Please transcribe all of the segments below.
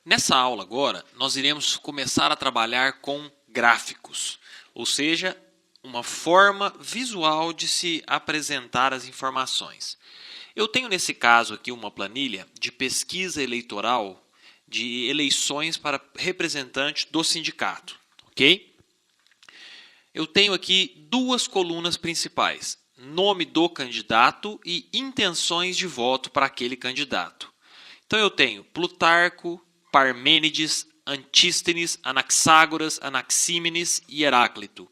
Nessa aula agora, nós iremos começar a trabalhar com gráficos, ou seja, uma forma visual de se apresentar as informações. Eu tenho nesse caso aqui uma planilha de pesquisa eleitoral de eleições para representante do sindicato, ok? Eu tenho aqui duas colunas principais, nome do candidato e intenções de voto para aquele candidato. Então eu tenho Plutarco, Parmênides, Antístenes, Anaxágoras, Anaxímenes e Heráclito.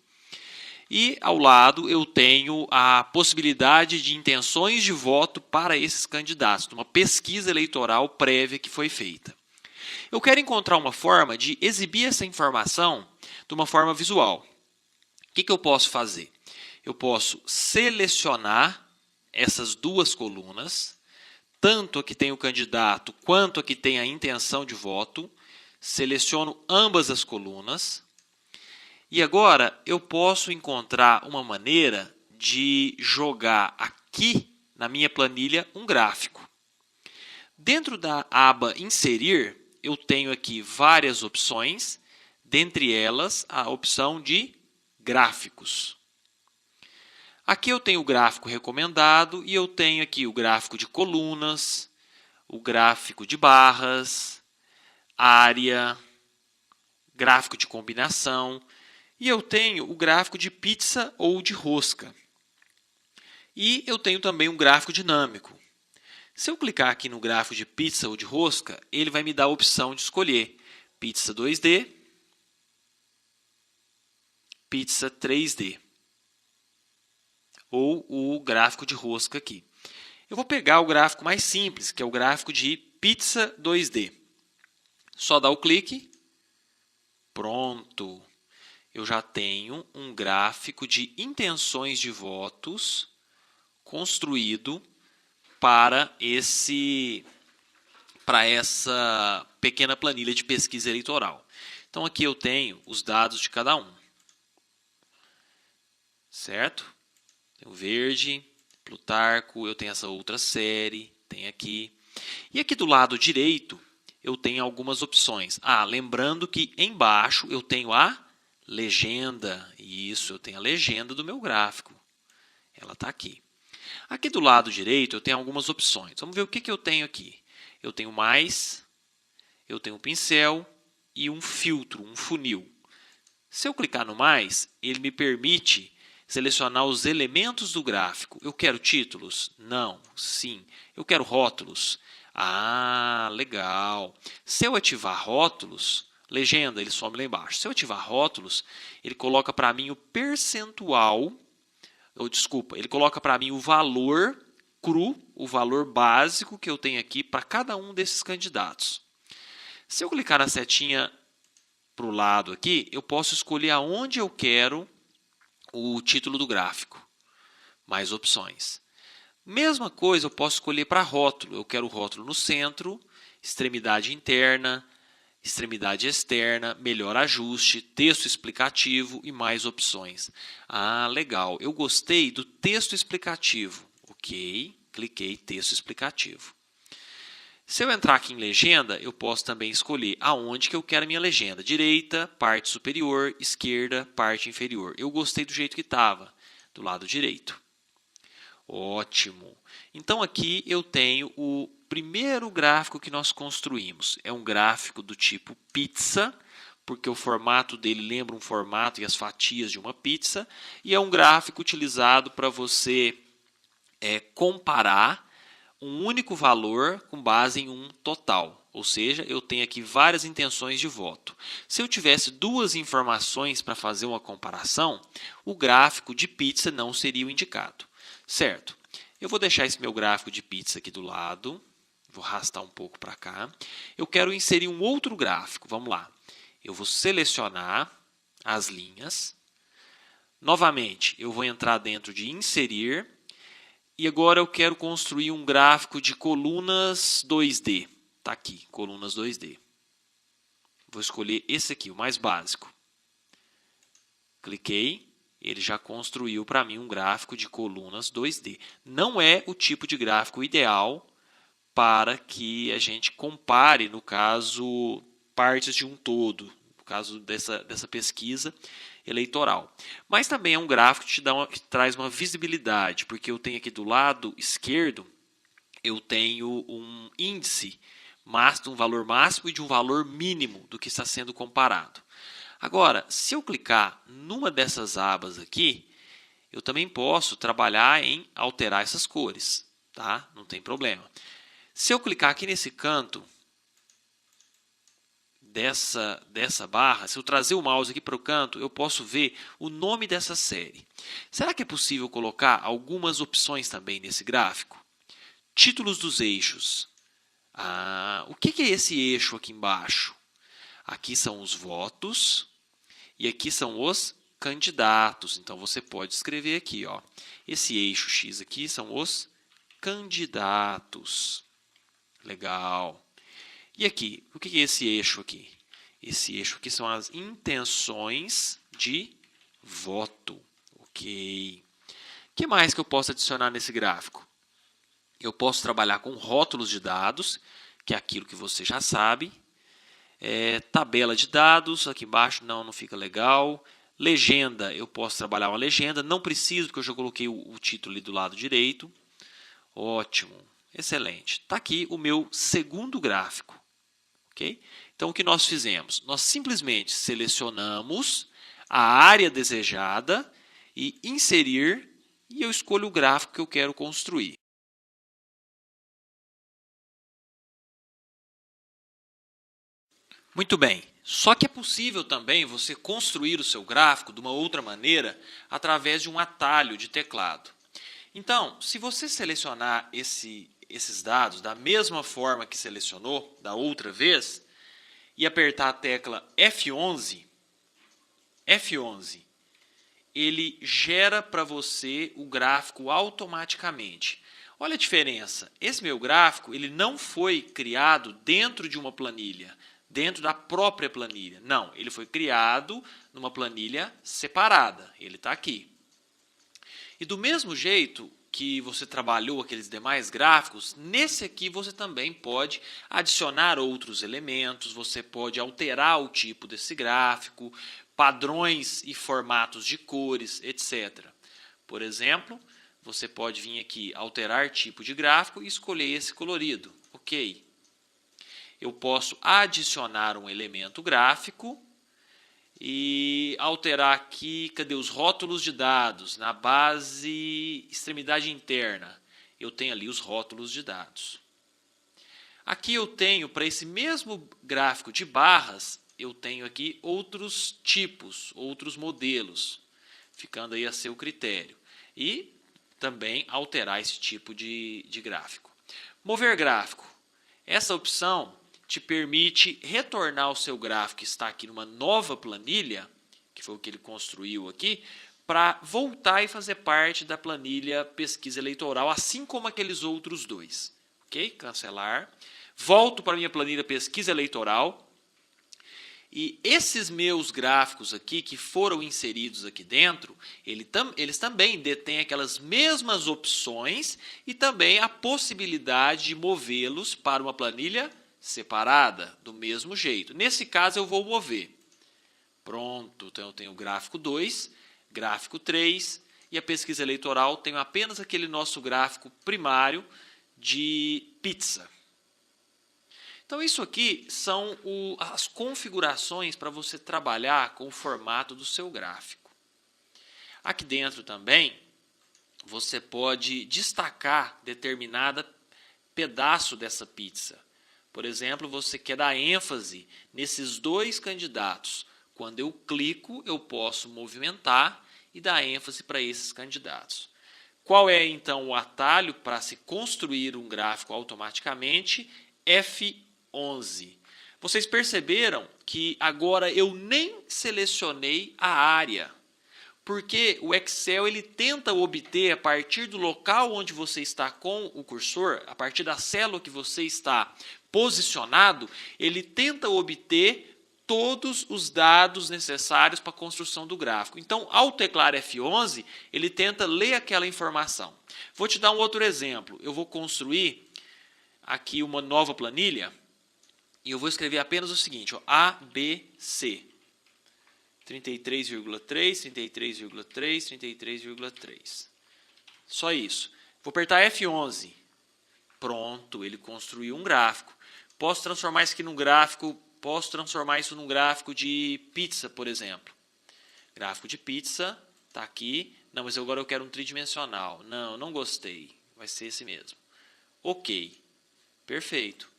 E ao lado eu tenho a possibilidade de intenções de voto para esses candidatos, uma pesquisa eleitoral prévia que foi feita. Eu quero encontrar uma forma de exibir essa informação de uma forma visual. O que eu posso fazer? Eu posso selecionar essas duas colunas, tanto a que tem o candidato quanto a que tem a intenção de voto, seleciono ambas as colunas e agora eu posso encontrar uma maneira de jogar aqui na minha planilha um gráfico. Dentro da aba Inserir, eu tenho aqui várias opções, dentre elas a opção de Gráficos. Aqui eu tenho o gráfico recomendado e eu tenho aqui o gráfico de colunas, o gráfico de barras, área, gráfico de combinação e eu tenho o gráfico de pizza ou de rosca. E eu tenho também um gráfico dinâmico. Se eu clicar aqui no gráfico de pizza ou de rosca, ele vai me dar a opção de escolher pizza 2D, pizza 3D. Ou o gráfico de rosca aqui. Eu vou pegar o gráfico mais simples, que é o gráfico de pizza 2D. Só dar o clique. Pronto. Eu já tenho um gráfico de intenções de votos construído para essa pequena planilha de pesquisa eleitoral. Então aqui eu tenho os dados de cada um. Certo? Tem o verde, Plutarco, eu tenho essa outra série, tem aqui. E aqui do lado direito, eu tenho algumas opções. Lembrando que embaixo eu tenho a legenda. Isso, eu tenho a legenda do meu gráfico. Ela está aqui. Aqui do lado direito eu tenho algumas opções. Vamos ver o que eu tenho aqui. Eu tenho mais, eu tenho um pincel e um filtro, um funil. Se eu clicar no mais, ele me permite selecionar os elementos do gráfico. Eu quero títulos? Não. Sim. Eu quero rótulos? Legal. Se eu ativar rótulos, legenda, ele some lá embaixo. Se eu ativar rótulos, ele coloca para mim o percentual, ele coloca para mim o valor cru, o valor básico que eu tenho aqui para cada um desses candidatos. Se eu clicar na setinha para o lado aqui, eu posso escolher aonde eu quero o título do gráfico. Mais opções. Mesma coisa eu posso escolher para rótulo. Eu quero o rótulo no centro, extremidade interna, extremidade externa, melhor ajuste, texto explicativo e mais opções. Legal. Eu gostei do texto explicativo. Ok, cliquei texto explicativo. Se eu entrar aqui em legenda, eu posso também escolher aonde que eu quero a minha legenda. Direita, parte superior, esquerda, parte inferior. Eu gostei do jeito que estava, do lado direito. Ótimo. Então aqui eu tenho o primeiro gráfico que nós construímos. É um gráfico do tipo pizza, porque o formato dele lembra um formato e as fatias de uma pizza. E é um gráfico utilizado para você comparar um único valor com base em um total. Ou seja, eu tenho aqui várias intenções de voto. Se eu tivesse duas informações para fazer uma comparação, o gráfico de pizza não seria o indicado. Certo? Eu vou deixar esse meu gráfico de pizza aqui do lado. Vou arrastar um pouco para cá. Eu quero inserir um outro gráfico. Vamos lá. Eu vou selecionar as linhas. Novamente, eu vou entrar dentro de inserir. E agora eu quero construir um gráfico de colunas 2D. Está aqui, colunas 2D. Vou escolher esse aqui, o mais básico. Cliquei, ele já construiu para mim um gráfico de colunas 2D. Não é o tipo de gráfico ideal para que a gente compare, no caso, partes de um todo, no caso dessa pesquisa eleitoral. Mas também é um gráfico que traz uma visibilidade, porque eu tenho aqui do lado esquerdo, eu tenho um índice, um valor máximo e de um valor mínimo do que está sendo comparado. Agora, se eu clicar numa dessas abas aqui, eu também posso trabalhar em alterar essas cores, tá? Não tem problema. Se eu clicar aqui nesse canto dessa barra, se eu trazer o mouse aqui para o canto, eu posso ver o nome dessa série. Será que é possível colocar algumas opções também nesse gráfico? Títulos dos eixos. O que é esse eixo aqui embaixo? Aqui são os votos e aqui são os candidatos. Então, você pode escrever aqui, ó, esse eixo X aqui são os candidatos. Legal. E aqui, o que é esse eixo aqui? Esse eixo aqui são as intenções de voto. Ok. O que mais que eu posso adicionar nesse gráfico? Eu posso trabalhar com rótulos de dados, que é aquilo que você já sabe. Tabela de dados, aqui embaixo não fica legal. Legenda, eu posso trabalhar uma legenda. Não preciso, porque eu já coloquei o título ali do lado direito. Ótimo, excelente. Está aqui o meu segundo gráfico. Okay? Então, o que nós fizemos? Nós simplesmente selecionamos a área desejada e inserir, e eu escolho o gráfico que eu quero construir. Muito bem, só que é possível também você construir o seu gráfico de uma outra maneira através de um atalho de teclado. Então, se você selecionar esses dados da mesma forma que selecionou da outra vez e apertar a tecla F11, ele gera para você o gráfico automaticamente. Olha a diferença, esse meu gráfico ele não foi criado dentro de uma planilha, dentro da própria planilha. Não, ele foi criado numa planilha separada, ele está aqui. E do mesmo jeito que você trabalhou aqueles demais gráficos, nesse aqui você também pode adicionar outros elementos, você pode alterar o tipo desse gráfico, padrões e formatos de cores, etc. Por exemplo, você pode vir aqui alterar tipo de gráfico e escolher esse colorido. Ok. Eu posso adicionar um elemento gráfico e alterar aqui, cadê os rótulos de dados? Na base extremidade interna, eu tenho ali os rótulos de dados. Aqui eu tenho, para esse mesmo gráfico de barras, eu tenho aqui outros tipos, outros modelos, ficando aí a seu critério. E também alterar esse tipo de gráfico. Mover gráfico. Essa opção te permite retornar o seu gráfico que está aqui numa nova planilha, que foi o que ele construiu aqui, para voltar e fazer parte da planilha pesquisa eleitoral, assim como aqueles outros dois. Ok? Cancelar. Volto para a minha planilha pesquisa eleitoral. E esses meus gráficos aqui, que foram inseridos aqui dentro, eles também detêm aquelas mesmas opções e também a possibilidade de movê-los para uma planilha separada, do mesmo jeito. Nesse caso, eu vou mover. Pronto, então eu tenho o gráfico 2, gráfico 3, e a pesquisa eleitoral tem apenas aquele nosso gráfico primário de pizza. Então, isso aqui são as configurações para você trabalhar com o formato do seu gráfico. Aqui dentro também, você pode destacar determinado pedaço dessa pizza. Por exemplo, você quer dar ênfase nesses dois candidatos. Quando eu clico, eu posso movimentar e dar ênfase para esses candidatos. Qual é, então, o atalho para se construir um gráfico automaticamente? F11. Vocês perceberam que agora eu nem selecionei a área, porque o Excel ele tenta obter, a partir do local onde você está com o cursor, a partir da célula que você está posicionado, ele tenta obter todos os dados necessários para a construção do gráfico. Então, ao teclar F11, ele tenta ler aquela informação. Vou te dar um outro exemplo. Eu vou construir aqui uma nova planilha e eu vou escrever apenas o seguinte, ó, ABC. 33,3, 33,3, 33,3. Só isso. Vou apertar F11. Pronto, ele construiu um gráfico. Posso transformar isso aqui num gráfico, de pizza, por exemplo. Gráfico de pizza, está aqui. Não, mas agora eu quero um tridimensional. Não, não gostei. Vai ser esse mesmo. Ok, perfeito.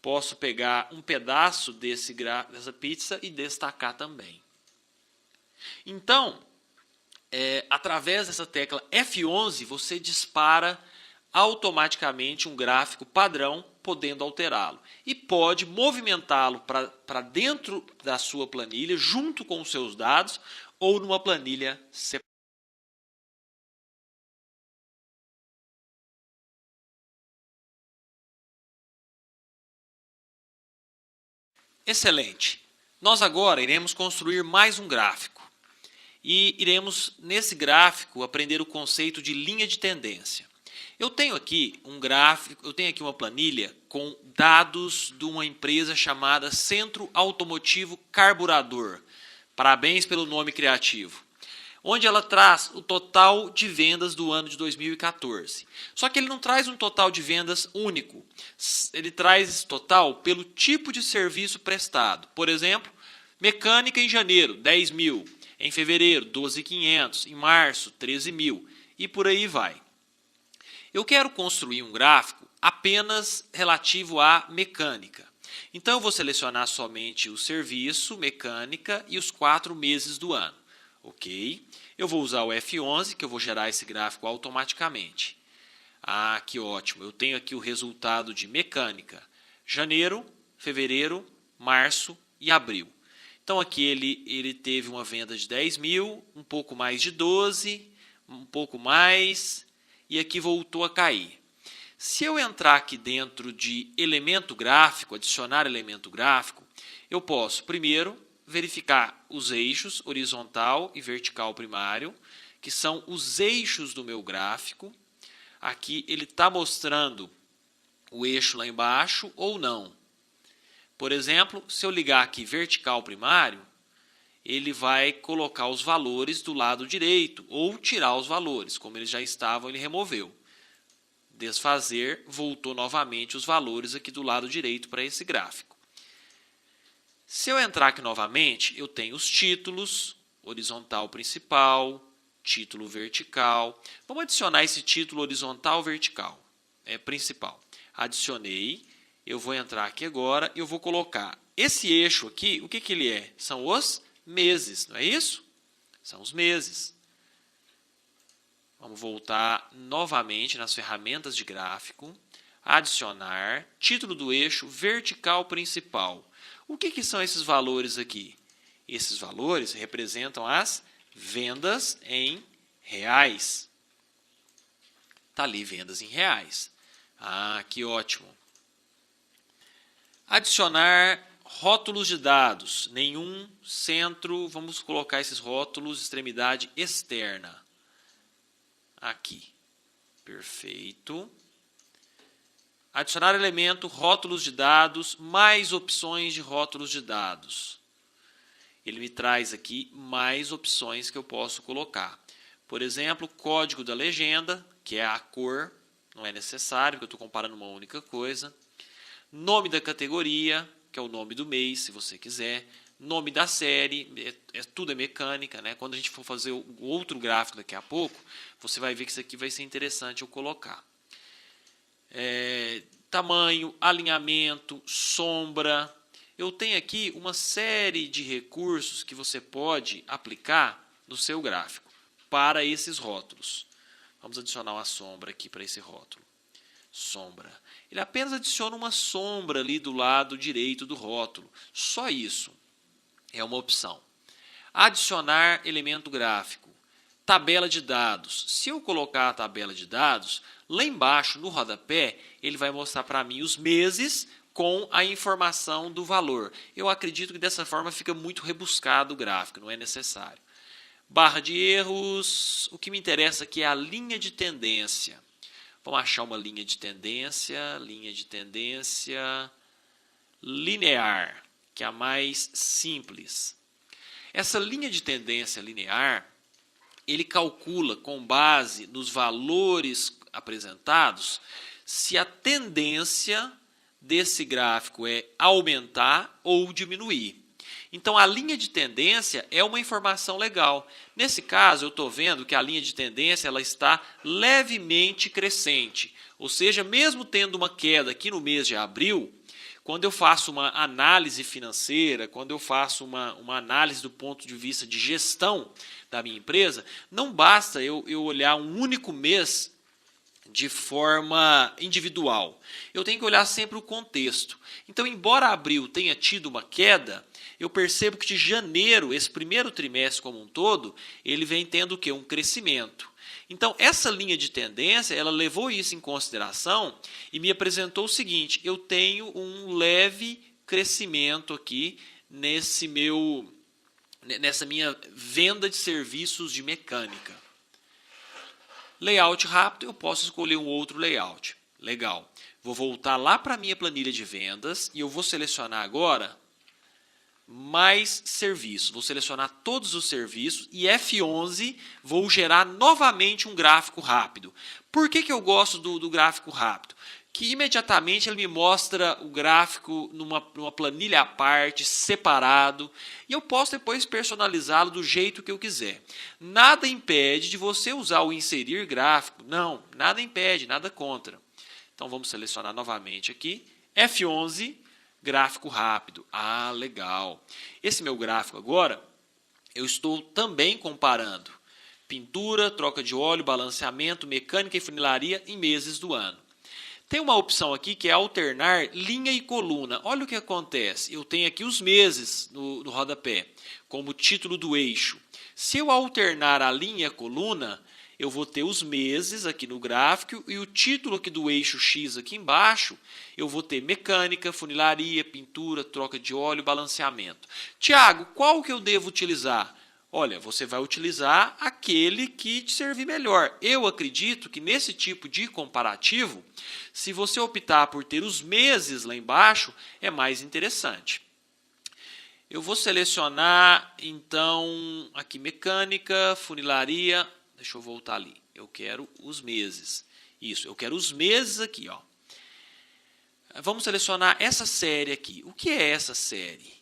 Posso pegar um pedaço dessa pizza e destacar também. Então, através dessa tecla F11, você dispara automaticamente um gráfico padrão, podendo alterá-lo. E pode movimentá-lo para dentro da sua planilha, junto com os seus dados, ou numa planilha separada. Excelente! Nós agora iremos construir mais um gráfico. E iremos, nesse gráfico, aprender o conceito de linha de tendência. Eu tenho aqui um gráfico, eu tenho aqui uma planilha com dados de uma empresa chamada Centro Automotivo Carburador. Parabéns pelo nome criativo. Onde ela traz o total de vendas do ano de 2014. Só que ele não traz um total de vendas único. Ele traz esse total pelo tipo de serviço prestado. Por exemplo, mecânica em janeiro, 10 mil. Em fevereiro, 12.500. Em março, 13 mil. E por aí vai. Eu quero construir um gráfico apenas relativo à mecânica. Então, eu vou selecionar somente o serviço, mecânica e os 4 meses do ano. Ok? Eu vou usar o F11, que eu vou gerar esse gráfico automaticamente. Ah, que ótimo. Eu tenho aqui o resultado de mecânica. Janeiro, fevereiro, março e abril. Então, aqui ele teve uma venda de 10 mil, um pouco mais de 12, um pouco mais, e aqui voltou a cair. Se eu entrar aqui dentro de elemento gráfico, adicionar elemento gráfico, eu posso, primeiro, verificar os eixos horizontal e vertical primário, que são os eixos do meu gráfico. Aqui ele está mostrando o eixo lá embaixo ou não. Por exemplo, se eu ligar aqui vertical primário, ele vai colocar os valores do lado direito ou tirar os valores. Como eles já estavam, ele removeu. Desfazer, voltou novamente os valores aqui do lado direito para esse gráfico. Se eu entrar aqui novamente, eu tenho os títulos, horizontal principal, título vertical. Vamos adicionar esse título horizontal vertical, principal. Adicionei, eu vou entrar aqui agora e eu vou colocar esse eixo aqui, o que ele é? São os meses, não é isso? São os meses. Vamos voltar novamente nas ferramentas de gráfico, adicionar, título do eixo vertical principal. O que são esses valores aqui? Esses valores representam as vendas em reais. Está ali, vendas em reais. Ah, que ótimo. Adicionar rótulos de dados. Nenhum, centro, vamos colocar esses rótulos, extremidade externa. Aqui. Perfeito. Adicionar elemento, rótulos de dados, mais opções de rótulos de dados. Ele me traz aqui mais opções que eu posso colocar. Por exemplo, código da legenda, que é a cor, não é necessário, porque eu estou comparando uma única coisa. Nome da categoria, que é o nome do mês, se você quiser. Nome da série, tudo é mecânica, né? Quando a gente for fazer o outro gráfico daqui a pouco, você vai ver que isso aqui vai ser interessante eu colocar. Tamanho, alinhamento, sombra. Eu tenho aqui uma série de recursos que você pode aplicar no seu gráfico para esses rótulos. Vamos adicionar uma sombra aqui para esse rótulo. Sombra. Ele apenas adiciona uma sombra ali do lado direito do rótulo. Só isso. É uma opção. Adicionar elemento gráfico. Tabela de dados. Se eu colocar a tabela de dados, lá embaixo no rodapé, ele vai mostrar para mim os meses com a informação do valor. Eu acredito que dessa forma fica muito rebuscado o gráfico, não é necessário. Barra de erros. O que me interessa aqui é a linha de tendência. Vamos achar uma linha de tendência linear, que é a mais simples. Essa linha de tendência linear, ele calcula com base nos valores apresentados se a tendência desse gráfico é aumentar ou diminuir. Então, a linha de tendência é uma informação legal. Nesse caso, eu estou vendo que a linha de tendência ela está levemente crescente. Ou seja, mesmo tendo uma queda aqui no mês de abril, quando eu faço uma análise financeira, quando eu faço uma análise do ponto de vista de gestão da minha empresa, não basta eu olhar um único mês de forma individual. Eu tenho que olhar sempre o contexto. Então, embora abril tenha tido uma queda, eu percebo que de janeiro, esse primeiro trimestre como um todo, ele vem tendo o quê? Um crescimento. Então, essa linha de tendência, ela levou isso em consideração e me apresentou o seguinte, eu tenho um leve crescimento aqui nessa minha venda de serviços de mecânica. Layout rápido, eu posso escolher um outro layout. Legal. Vou voltar lá para a minha planilha de vendas e eu vou selecionar agora mais serviços. Vou selecionar todos os serviços e F11 vou gerar novamente um gráfico rápido. Por que eu gosto do gráfico rápido? Que imediatamente ele me mostra o gráfico numa planilha à parte, separado, e eu posso depois personalizá-lo do jeito que eu quiser. Nada impede de você usar o inserir gráfico. Não, nada impede, nada contra. Então vamos selecionar novamente aqui, F11, gráfico rápido. Ah, legal. Esse meu gráfico agora, eu estou também comparando pintura, troca de óleo, balanceamento, mecânica e funilaria em meses do ano. Tem uma opção aqui que é alternar linha e coluna. Olha o que acontece. Eu tenho aqui os meses no rodapé, como título do eixo. Se eu alternar a linha e a coluna, eu vou ter os meses aqui no gráfico e o título aqui do eixo X aqui embaixo, eu vou ter mecânica, funilaria, pintura, troca de óleo, balanceamento. Tiago, qual que eu devo utilizar? Olha, você vai utilizar aquele que te servir melhor. Eu acredito que nesse tipo de comparativo, se você optar por ter os meses lá embaixo, é mais interessante. Eu vou selecionar, então, aqui mecânica, funilaria. Deixa eu voltar ali. Eu quero os meses. Isso, eu quero os meses aqui, ó. Vamos selecionar essa série aqui. O que é essa série?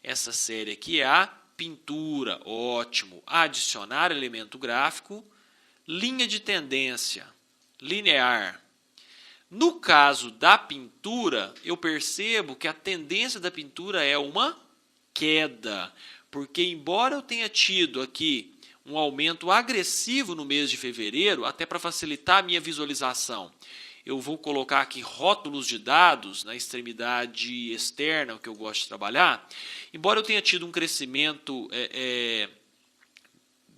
Essa série aqui é a pintura. Ótimo. Adicionar elemento gráfico. Linha de tendência. Linear. No caso da pintura, eu percebo que a tendência da pintura é uma queda. Porque embora eu tenha tido aqui um aumento agressivo no mês de fevereiro, até para facilitar a minha visualização, eu vou colocar aqui rótulos de dados na extremidade externa, que eu gosto de trabalhar. Embora eu tenha tido um crescimento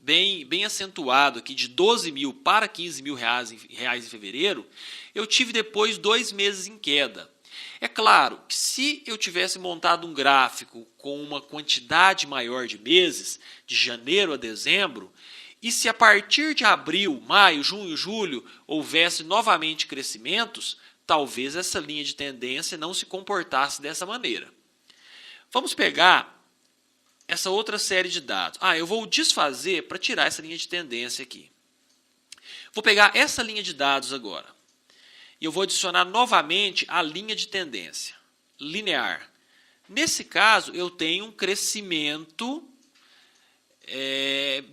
bem acentuado aqui de 12 mil para 15 mil reais em fevereiro, eu tive depois 2 meses em queda. É claro que se eu tivesse montado um gráfico com uma quantidade maior de meses, de janeiro a dezembro, e se a partir de abril, maio, junho, julho houvesse novamente crescimentos, talvez essa linha de tendência não se comportasse dessa maneira. Vamos pegar essa outra série de dados. Eu vou desfazer para tirar essa linha de tendência aqui. Vou pegar essa linha de dados agora. E eu vou adicionar novamente a linha de tendência linear. Nesse caso, eu tenho um crescimento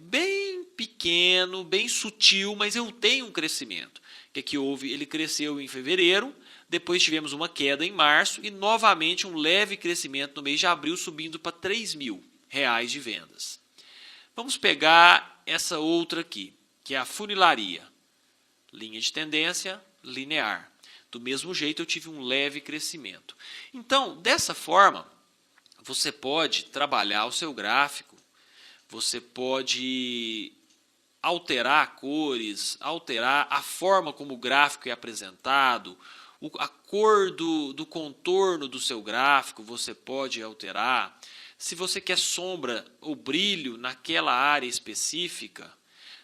bem pequeno, bem sutil, mas eu tenho um crescimento. O que aqui houve? Ele cresceu em fevereiro, depois tivemos uma queda em março e novamente um leve crescimento no mês de abril, subindo para 3 mil reais de vendas. Vamos pegar essa outra aqui, que é a funilaria. Linha de tendência linear. Do mesmo jeito, eu tive um leve crescimento. Então, dessa forma, você pode trabalhar o seu gráfico, você pode alterar cores, alterar a forma como o gráfico é apresentado, a cor do contorno do seu gráfico você pode alterar. Se você quer sombra ou brilho naquela área específica,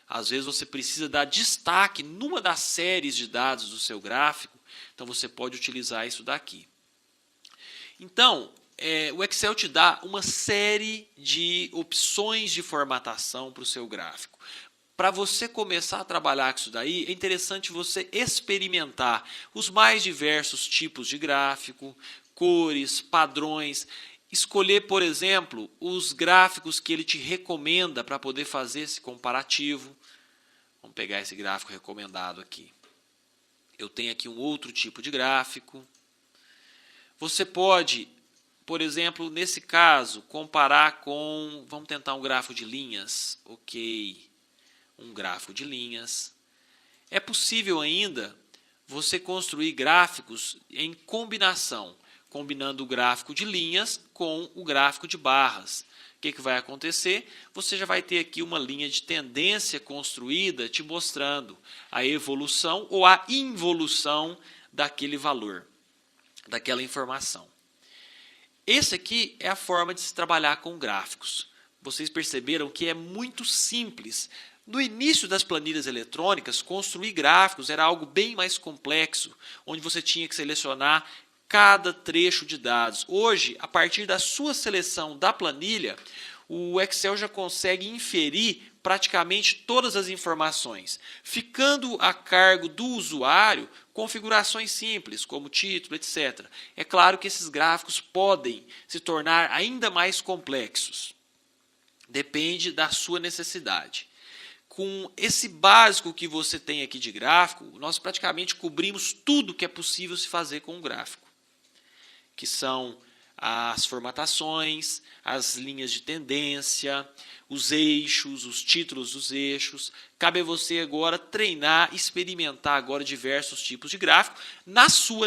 Às vezes você precisa dar destaque numa das séries de dados do seu gráfico, então você pode utilizar isso daqui. Então, o Excel te dá uma série de opções de formatação para o seu gráfico. Para você começar a trabalhar com isso daí, é interessante você experimentar os mais diversos tipos de gráfico, cores, padrões, escolher, por exemplo, os gráficos que ele te recomenda para poder fazer esse comparativo. Vamos pegar esse gráfico recomendado aqui. Eu tenho aqui um outro tipo de gráfico. Você pode, por exemplo, nesse caso, comparar com... Vamos tentar um gráfico de linhas. Ok, um gráfico de linhas. É possível ainda você construir gráficos em combinação, combinando o gráfico de linhas com o gráfico de barras. O que vai acontecer? Você já vai ter aqui uma linha de tendência construída te mostrando a evolução ou a involução daquele valor, daquela informação. Essa aqui é a forma de se trabalhar com gráficos. Vocês perceberam que é muito simples. No início das planilhas eletrônicas, construir gráficos era algo bem mais complexo, onde você tinha que selecionar cada trecho de dados. Hoje, a partir da sua seleção da planilha, o Excel já consegue inferir praticamente todas as informações, ficando a cargo do usuário configurações simples, como título, etc. É claro que esses gráficos podem se tornar ainda mais complexos. Depende da sua necessidade. Com esse básico que você tem aqui de gráfico, nós praticamente cobrimos tudo que é possível se fazer com um gráfico, que são as formatações, as linhas de tendência, os eixos, os títulos dos eixos. Cabe a você agora treinar, experimentar agora diversos tipos de gráfico na sua necessidade.